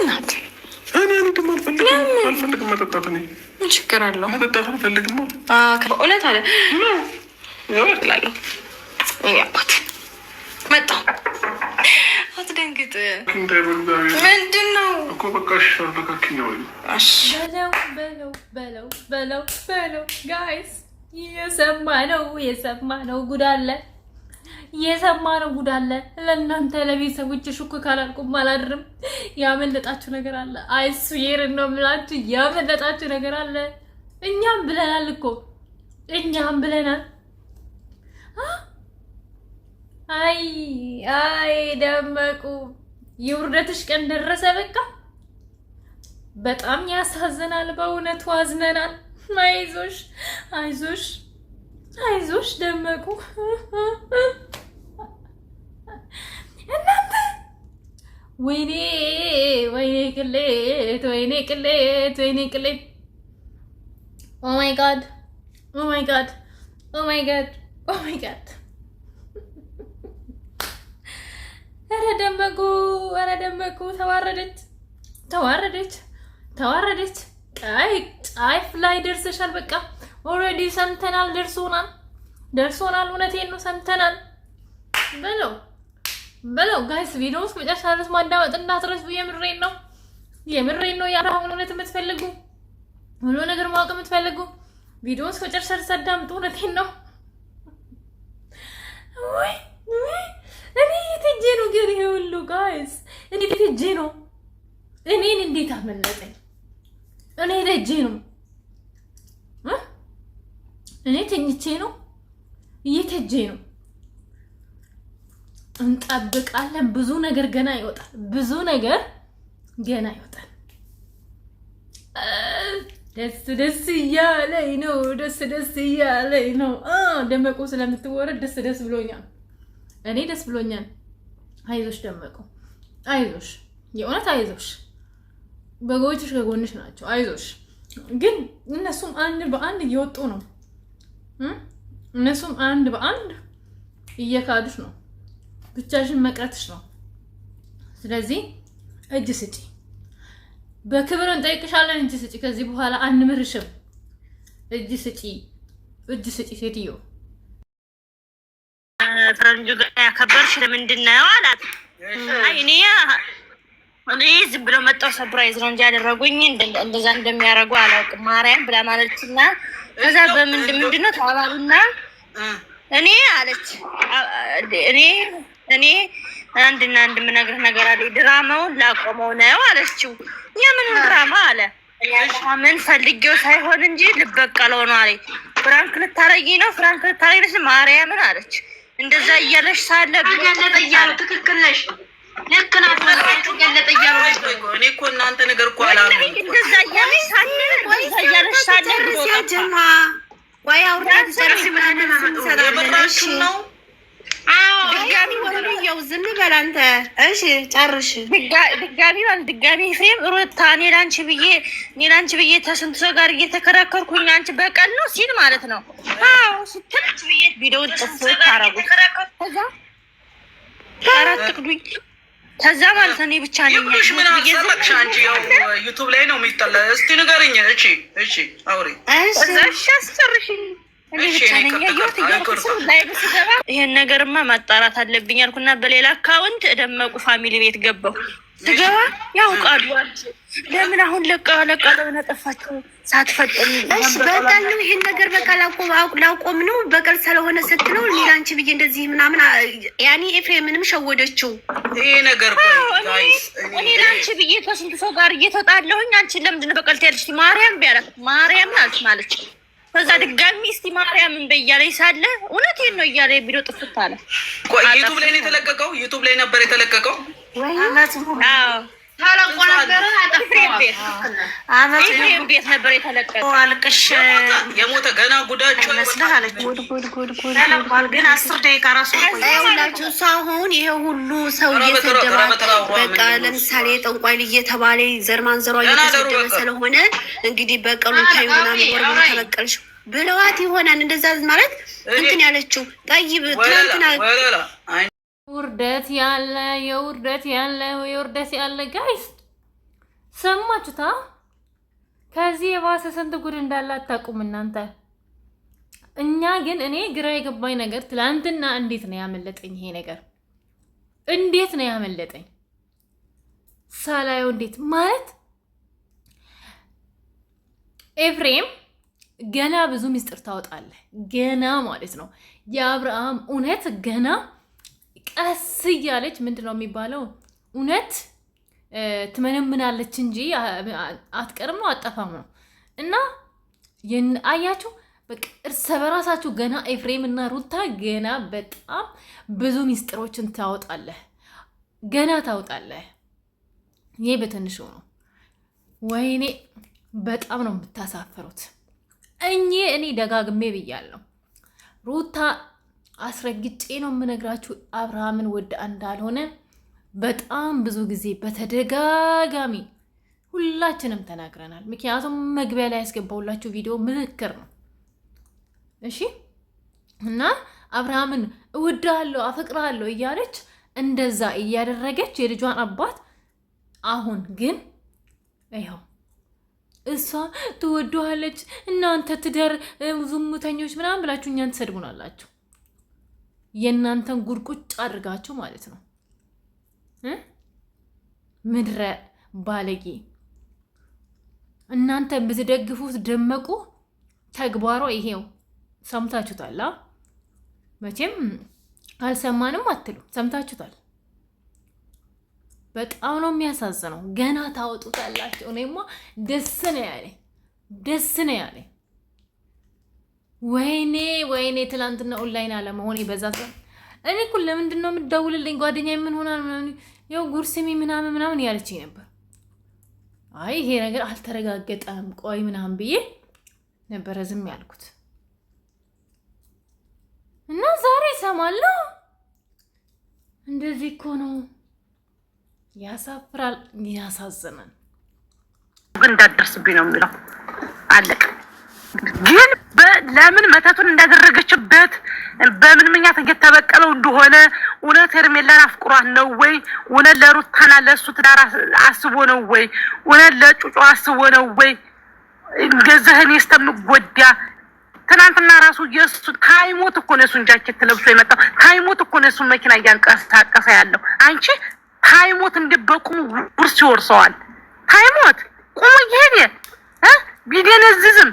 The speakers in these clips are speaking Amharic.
በእናት እኔ ደግሞ አልፈልግም መጠጣት። እኔ ምን ችግር አለው? መጠጣት አልፈልግም። በእውነት አለ ላለሁ አባት መጣ። አትደንግጥ። ምንድን ነው እኮ በቃ አልበካክኝ ነው። በለው ጋይስ፣ የሰማነው ጉድ አለ። ለእናንተ ለቤተሰቦች ሹክ ካላልኩም አላድርም። ያመለጣችሁ ነገር አለ። አይስዌር ነው የምላችሁ፣ ያመለጣችሁ ነገር አለ። እኛም ብለናል እኮ እኛም ብለናል። አይ ደመቁ፣ የውርደትሽ ቀን ደረሰ። በቃ በጣም ያሳዝናል። በእውነቱ አዝነናል። አይዞሽ ደመቁ። እናንተ ወይኔ ቅሌት። ኦ ማይ ጋድ ኧረ ደመቁ ተዋረደች። ጫፍ ላይ ደርሰሻል። በቃ ኦልሬዲ ሰምተናል፣ ደርሶናል። እውነቴን ነው ሰምተናል። በለው ጋይስ፣ ቪዲዮ ውስጥ መጨረሻ ድረስ ማዳመጥ እንዳትረሱ። የምሬን ነው። የአብርሃምን እውነት የምትፈልጉ ሁሉ ነገር ማወቅ የምትፈልጉ ቪዲዮ ውስጥ መጨረሻ ድረስ አዳምጡ። እውነቴን ነው። እኔ የትጄ ነው ግን ይሄ ሁሉ ጋይስ? እኔ የትጄ ነው? እኔን እንዴት አመለጠኝ? እኔ የትጄ ነው? እኔ ተኝቼ ነው? እየተጄ ነው? እንጠብቃለን። ብዙ ነገር ገና ይወጣል። ደስ እያለኝ ነው። ደመቁ ስለምትወረድ ደስ ብሎኛል። እኔ ደስ ብሎኛል። አይዞሽ ደመቁ፣ አይዞሽ፣ የእውነት አይዞሽ። በጎችሽ ከጎንሽ ናቸው። አይዞሽ። ግን እነሱም አንድ በአንድ እየወጡ ነው። እነሱም አንድ በአንድ እየካዱሽ ነው። ብቻሽን መቅረትሽ ነው። ስለዚህ እጅ ስጪ፣ በክብር እንጠይቅሻለን። እጅ ስጪ። ከዚህ በኋላ አንምርሽም። እጅ ስጪ ሴትዮ። ፈረንጁ ጋር ያከበርሽ ለምንድን ነው አላት። አይ እኔ ዝም ብሎ መጣው ሰርፕራይዝ ነው እንጂ ያደረጉኝ እንደዛ እንደሚያደርጉ አላውቅም ማርያም ብላ ማለችና ከዛ ምንድነው ተባባሉና እኔ አለች እኔ አንድና አንድ የምነግርህ ነገር አለ። ድራማውን ላቆመው ነው አለችው። የምን ድራማ አለ። ምን ፈልጌው ሳይሆን እንጂ ልበቀለው ነው አለ። ፍራንክ ልታረጊኝ ነው ማርያምን አለች። እንደዛ እያለሽ ሳለ ገለጠ እያሉ ትክክል ነሽ፣ ልክ ናት። ገለጠ እያሉ እኔ እኮ እናንተ ነገር እኮ አላልኩም። እንደዛ እያለሽ ሳለ ሲያጀማ ወይ አውራት ጨርሽ ምናምን ሰራለሽ ነው። አዎ ድጋሚ ወልየው ዝም በል አንተ። እሺ ጨርሽ። ድጋሚ ፍሬም ሩታ እኔ ላንቺ ብዬ ተስንት ሰው ጋር እየተከራከርኩኝ አንቺ በቀል ነው ሲል ማለት ነው። አዎ ስትልት ብዬ ቪዲዮውን ጥፍ ታረጉት። ከዛ አራት ቅዱኝ ከዛ ማለት እኔ ብቻ ነኝ ምን አሰበክሽ አንቺ? ያው ዩቲዩብ ላይ ነው የሚጣላ። እስቲ ንገሪኝ። እሺ አውሪ። እሺ አስጨርሽኝ። ይሄን ነገርማ ማጣራት አለብኝ አልኩና በሌላ አካውንት ደመቁ ፋሚሊ ቤት ገባሁ። ስገባ ያውቃሉ። ለምን አሁን ለቃ ለምን አጠፋችሁ ሳትፈጥም? እሺ በቃል ነው ይሄን ነገር በቃ ላቆም ነው። በቀል ስለሆነ ስትለው እኔ ላንቺ ብዬ እንደዚህ ምናምን ያኔ ኤፍሬምንም ሸወደችው። ይሄ ነገር ጋይስ እኔ ላንቺ ብዬ ከስንት ሰው ጋር እየተጣላሁኝ አንቺ ለምንድን ነው በቀል ትያለሽ? ማርያም ቢያላት ማርያም ናት ማለች። ከዛ ድጋሚ እስቲ ማርያም እንደያለኝ ሳለ እውነቴን ነው እያለ ቢሮ ጥፍት አለ። ቆይ ዩቲዩብ ላይ ነው የተለቀቀው? ዩቲዩብ ላይ ነበር የተለቀቀው? አዎ ታላቆ ነበር። አመት ቤት ነበር የተለቀቀው። አልቅሽ የሞተ ገና ጉዳቸው ይመስላል። ጉድ ግን 10 ደቂቃ ራሱ አይውላችሁ ሳይሆን ይሄ ሁሉ ሰው እየተደባበቀ በቃ ለምሳሌ ጠንቋይ እየተባለ ዘርማን ዘሯ እየተሰደበ ስለሆነ እንግዲህ በቀሉን ታዩ ምናምን ወርወር ተበቀልሽ ብለዋት ይሆናል እንደዛ ማለት እንትን ያለችው ጠይብ ትናንትና የውርደት ያለ ጋይስ ሰማችሁታ? ከዚህ የባሰ ስንት ጉድ እንዳለ አታውቁም እናንተ። እኛ ግን እኔ ግራ የገባኝ ነገር ትላንትና እንዴት ነው ያመለጠኝ ይሄ ነገር? እንዴት ነው ያመለጠኝ ሳላየው? እንዴት ማለት ኤፍሬም ገና ብዙ ምስጢር ታወጣለህ ገና ማለት ነው። የአብርሃም እውነት ገና ቀስ እያለች ምንድን ነው የሚባለው እውነት ትመነምናለች እንጂ አትቀርም ነው አጠፋም ነው። እና አያችሁ በቃ እርስ በራሳችሁ ገና ኤፍሬም እና ሩታ ገና በጣም ብዙ ምስጢሮችን ታወጣለህ፣ ገና ታወጣለህ። ይሄ በትንሹ ነው። ወይኔ በጣም ነው የምታሳፍሩት። እኔ ደጋግሜ ብያለሁ። ሩታ አስረግጬ ነው የምነግራችሁ አብርሃምን ወዳ እንዳልሆነ በጣም ብዙ ጊዜ በተደጋጋሚ ሁላችንም ተናግረናል። ምክንያቱም መግቢያ ላይ ያስገባሁላችሁ ቪዲዮ ምስክር ነው። እሺ እና አብርሃምን እወዳለሁ አፈቅራለሁ እያለች እንደዛ እያደረገች የልጇን አባት አሁን ግን ይኸው እሷ ትወደዋለች። እናንተ ትደር ዝሙተኞች ምናምን ብላችሁ እኛን ትሰድቡናላችሁ። የእናንተን ጉርቁጭ አድርጋችሁ ማለት ነው። ምድረ ባለጌ እናንተ ብትደግፉት ደመቁ ተግባሯ ይሄው ሰምታችሁታል። መቼም አልሰማንም አትሉ፣ ሰምታችሁታል። በጣም ነው የሚያሳዝነው። ገና ታወጡታላችሁ። እኔማ ደስ ነው ያለኝ። ወይኔ ትላንትና ኦንላይን አለመሆኔ በዛ እኔ እኮ ለምንድን ነው የምትደውልልኝ ጓደኛ ምን ሆና ያው ጉርስሚ ምናምን ያለችኝ ነበር። አይ ይሄ ነገር አልተረጋገጠም ቆይ ምናምን ብዬ ነበረ ዝም ያልኩት እና ዛሬ እሰማለሁ። እንደዚህ እኮ ነው። ያሳፍራል፣ ያሳዝናል። ግን እንዳትደርስብኝ ነው የሚለው አለቀ። ግን ለምን መተቱን እንዳደረገችበት በምን ምክንያት እየተበቀለው እንደሆነ እውነት ሄርሜላን አፍቅሯት ነው ወይ? እውነት ለሩታና ለሱ ትዳር አስቦ ነው ወይ? እውነት ለጩጮ አስቦ ነው ወይ? ገዘህን የስተምጎዳ ትናንትና ራሱ የሱ ታይሞት እኮ ነው እሱን ጃኬት ለብሶ የመጣው። ታይሞት እኮ ነው እሱን መኪና እያንቀሳቀሰ ያለው። አንቺ ታይሞት እንደበቁም ውርስ ይወርሰዋል። ታይሞት ቁሙ ይሄድ ቢደነዝዝም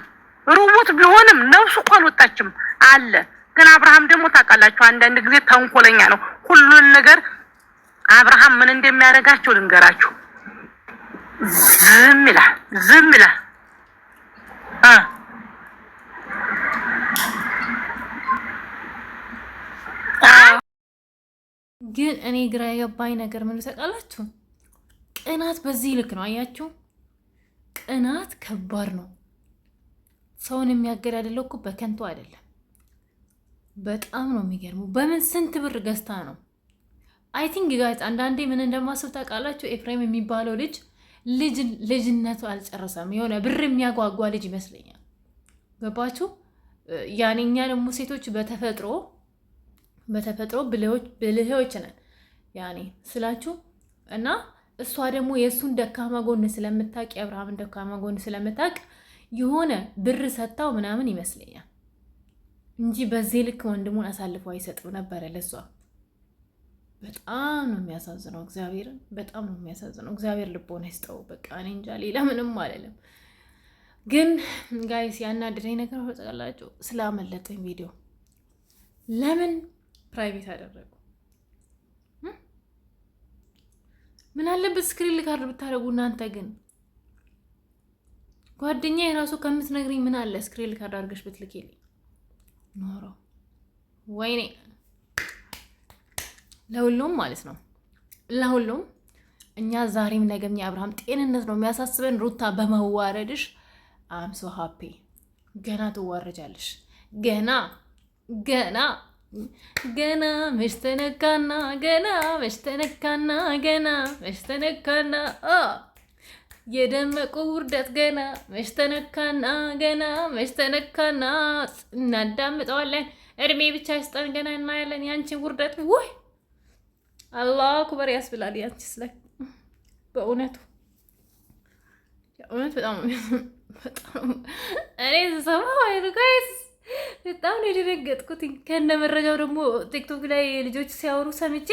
ሩቡት ቢሆንም ነፍሱ እኮ አልወጣችም አለ። ግን አብርሃም ደግሞ ታውቃላችሁ አንዳንድ ጊዜ ተንኮለኛ ነው። ሁሉን ነገር አብርሃም ምን እንደሚያደርጋቸው ልንገራችሁ። ዝም ይላል። ግን እኔ ግራ የገባኝ ነገር ምን ታውቃላችሁ? ቅናት በዚህ ልክ ነው። አያችሁ ቅናት ከባድ ነው። ሰውን የሚያገዳድለው እኮ በከንቱ አይደለም። በጣም ነው የሚገርመው። በምን ስንት ብር ገዝታ ነው? አይ ቲንክ ጋይስ አንዳንዴ ምን እንደማስብ ታውቃላችሁ? ኤፍሬም የሚባለው ልጅነቱ አልጨረሰም። የሆነ ብር የሚያጓጓ ልጅ ይመስለኛል። ገባችሁ? ያኔ እኛ ደግሞ ሴቶች በተፈጥሮ ብልሆች ነን ያኔ ስላችሁ እና እሷ ደግሞ የእሱን ደካማ ጎን ስለምታውቅ የአብርሃምን ደካማ ጎን ስለምታውቅ የሆነ ብር ሰጥታው ምናምን ይመስለኛል እንጂ በዚህ ልክ ወንድሙን አሳልፎ አይሰጥም ነበረ ለሷ። በጣም ነው የሚያሳዝነው። እግዚአብሔርን በጣም ነው የሚያሳዝነው። እግዚአብሔር ልቦና ይስጠው። በቃ እኔ እንጃ ሌላ ምንም አልልም። ግን ጋይስ ያናደደኝ ነገር ተጠቃላችሁ ስላመለጠኝ ቪዲዮ ለምን ፕራይቬት አደረጉ? ምን አለበት ስክሪን ሪካርድ ብታደርጉ እናንተ። ግን ጓደኛ የራሱ ከምትነግሪኝ ምን አለ ስክሪን ሪካርድ አድርገሽ ብትልኪልኝ ኖሮ። ወይኔ ለሁሉም ማለት ነው ለሁሉም። እኛ ዛሬም ነገም የአብርሃም ጤንነት ነው የሚያሳስበን። ሩታ በመዋረድሽ አም ሶ ሃፒ። ገና ትዋረጃለሽ። ገና መሽተነካና የደመቁ ውርደት ገና መሽተነካና እናዳምጠዋለን። እድሜ ብቻ ይስጠን። ገና እናያለን ያንቺን ውርደት። ውይ አላሁ አክበር ያስብላል። ያንቺ ስለ በእውነቱ እውነት በጣም እኔ ስሰማው ጋይስ በጣም ነው የደነገጥኩት። ከነ መረጃው ደግሞ ቲክቶክ ላይ ልጆች ሲያወሩ ሰምቼ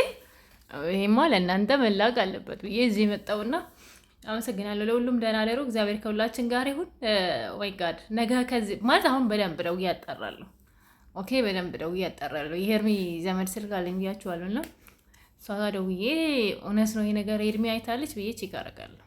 ይሄማ ለእናንተ መላክ አለበት ብዬ እዚህ የመጣውና አመሰግናለሁ። ለሁሉም ደህና ደሩ። እግዚአብሔር ከሁላችን ጋር ይሁን። ወይ ጋድ ነገ ከዚህ ማለት አሁን በደንብ ደውዬ አጣራለሁ። ኦኬ በደንብ ደውዬ አጣራለሁ። የሄርሚ ዘመድ ስልክ አለኝ ብያችኋለሁ እና እሷ ጋር ደውዬ እውነት ነው ይሄ ነገር ሄርሚ አይታለች ብዬ ቼክ አደርጋለሁ።